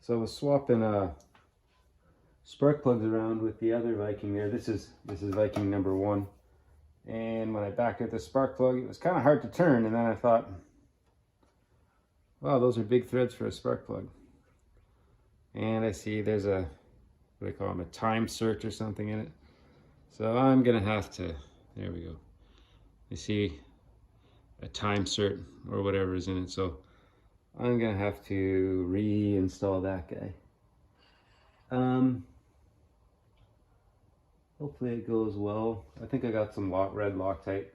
So I was swapping spark plugs around with the other Viking there. This is Viking number 1. And when I backed out the spark plug, it was kind of hard to turn. And then I thought, wow, those are big threads for a spark plug. And I see there's a, what do they call them, a time Sert or something in it. So I'm gonna have to, there we go. You see a time Sert or whatever is in it. So I'm gonna have to reinstall that guy. Hopefully it goes well. I think I got some red Loctite.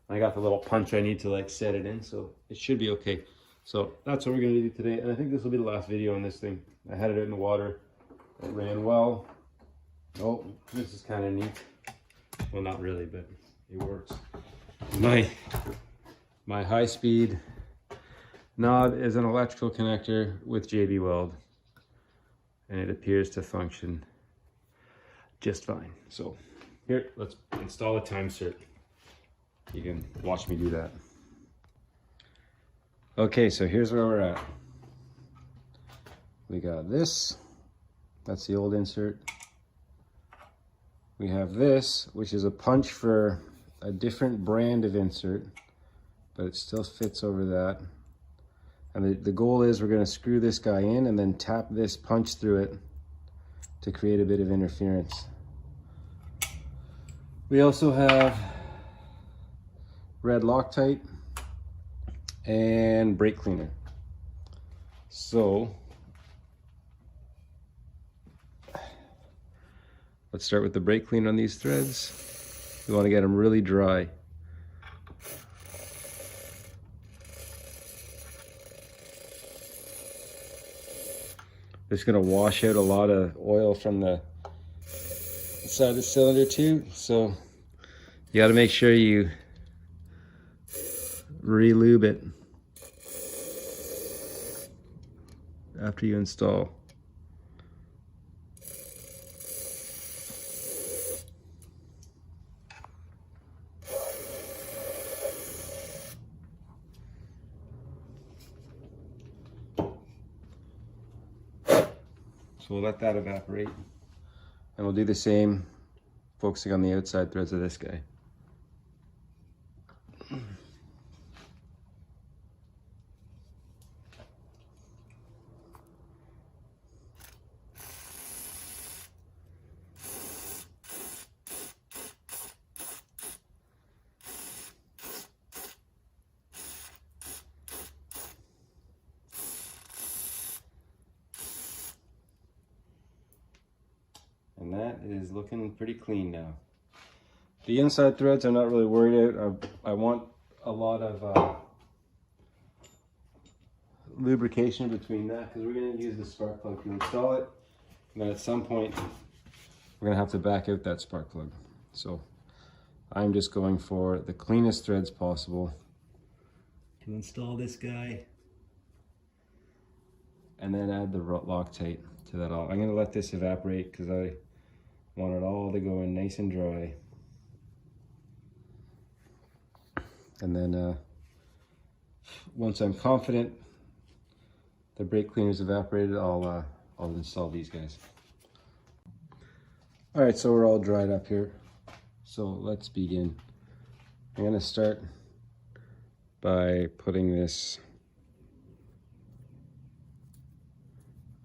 I got the little punch I need to like set it in, so it should be okay. So that's what we're gonna do today, and I think this will be the last video on this thing. I had it out in the water. It ran well. Oh, this is kind of neat. Well, not really, but it works. My high-speed knob is an electrical connector with JB Weld, and it appears to function just fine. So here, let's install a time Sert. You can watch me do that. Okay, so here's where we're at. We got this, that's the old insert. We have this, which is a punch for a different brand of insert, but it still fits over that. And the goal is we're gonna screw this guy in and then tap this punch through it to create a bit of interference. We also have red Loctite and brake cleaner. So let's start with the brake cleaner on these threads. We want to get them really dry. It's going to wash out a lot of oil from the inside of the cylinder too, so you got to make sure you re-lube it after you install. So we'll let that evaporate. And we'll do the same, focusing on the outside threads of this guy. And that is looking pretty clean now. The inside threads I'm not really worried about. I want a lot of lubrication between that because we're going to use the spark plug to install it. And then at some point we're going to have to back out that spark plug. So I'm just going for the cleanest threads possible to install this guy and then add the Loctite to that all. I'm going to let this evaporate because I want it all to go in nice and dry. And then once I'm confident the brake cleaner's evaporated, I'll install these guys. All right, so we're all dried up here. So let's begin. I'm gonna start by putting this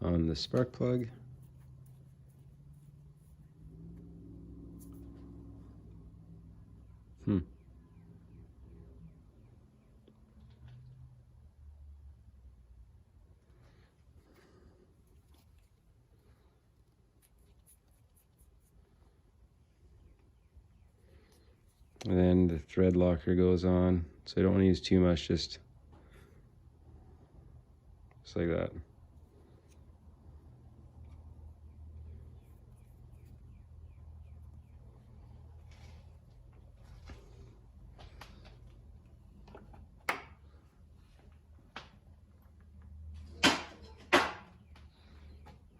on the spark plug. And then the thread locker goes on. So I don't want to use too much, just like that.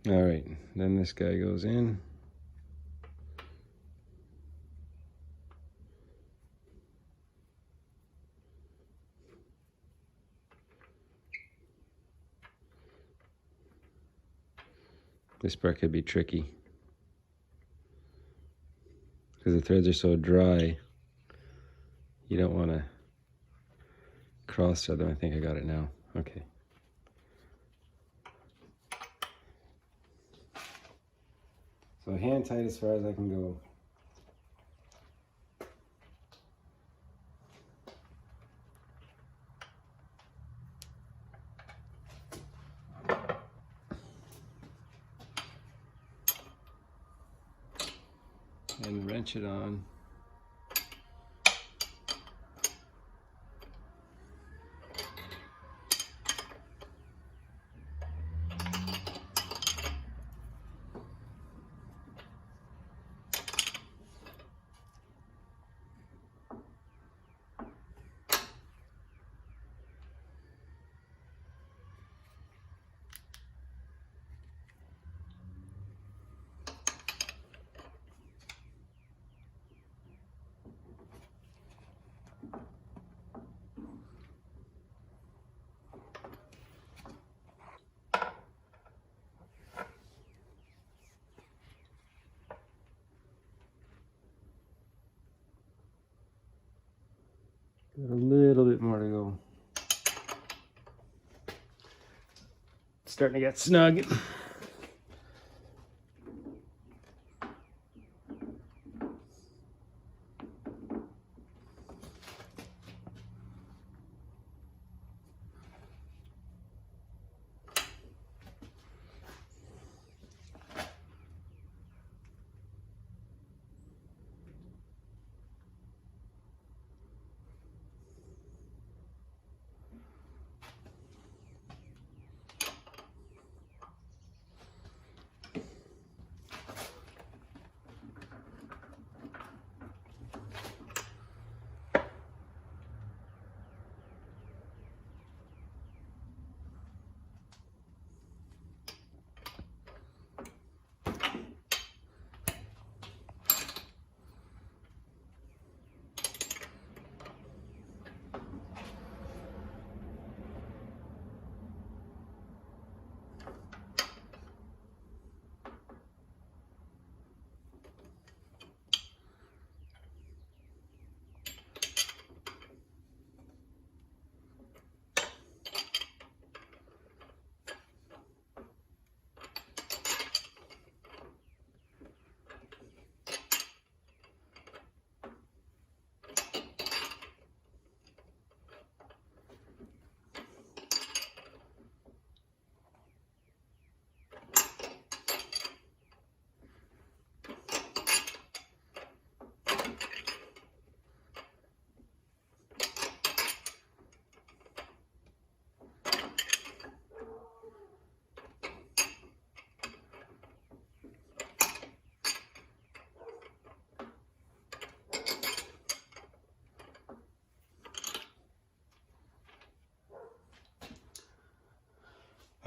All right, then this guy goes in. This part could be tricky because the threads are so dry. You don't want to cross thread them. I think I got it now. Okay. So hand tight as far as I can go. And wrench it on. Got a little bit more to go. It's starting to get snug.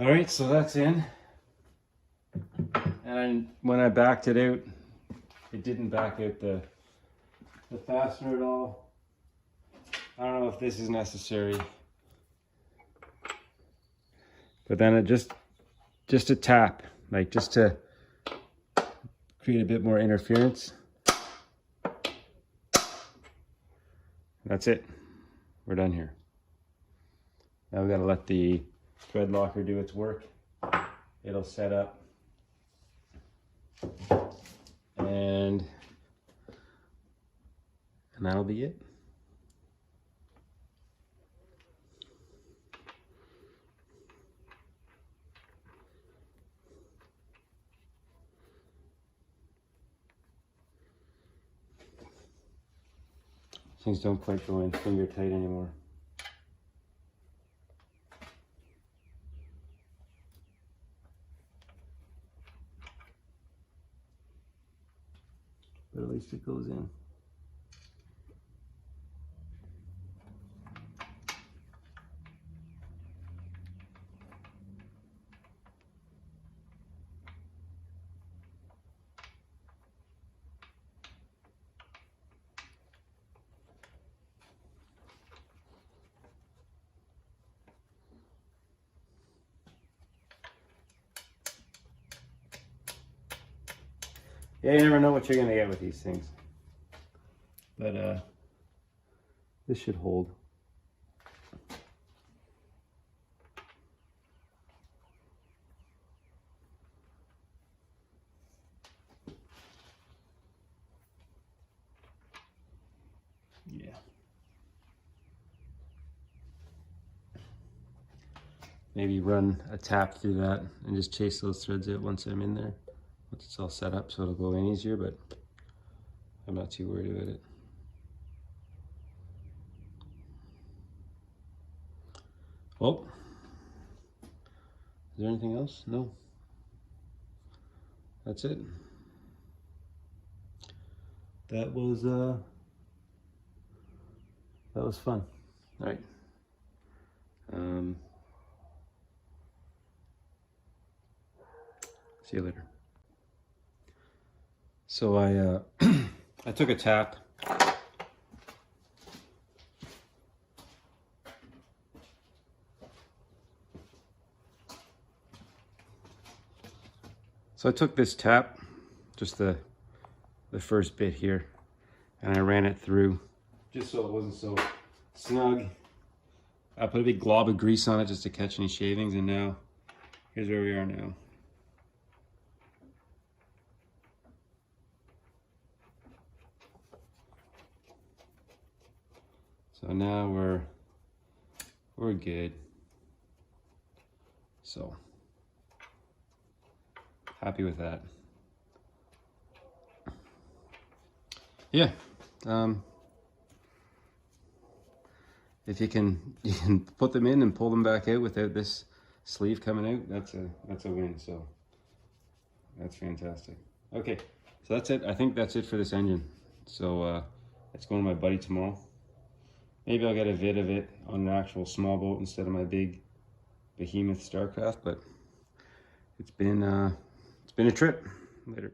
All right, so that's in. And when I backed it out, it didn't back out the fastener at all. I don't know if this is necessary. But then it just a tap, like just to create a bit more interference. That's it. We're done here. Now we gotta let the thread locker do its work. It'll set up. And that'll be it. Things don't quite go in finger tight anymore. But at least it goes in. Yeah, you never know what you're gonna get with these things. But this should hold. Yeah. Maybe run a tap through that and just chase those threads out once I'm in there. Once it's all set up, so it'll go in easier, but I'm not too worried about it. Oh, is there anything else? No. That's it. That was fun. All right. See you later. So I I took a tap. So I took this tap, just the first bit here, and I ran it through just so it wasn't so snug. I put a big glob of grease on it just to catch any shavings, and now here's where we are now. So now we're good. So happy with that. Yeah. If you can put them in and pull them back out without this sleeve coming out, that's a win. So that's fantastic. Okay, so that's it. I think that's it for this engine. So it's going to my buddy tomorrow. Maybe I'll get a vid of it on an actual small boat instead of my big behemoth Starcraft, but it's been a trip. Later.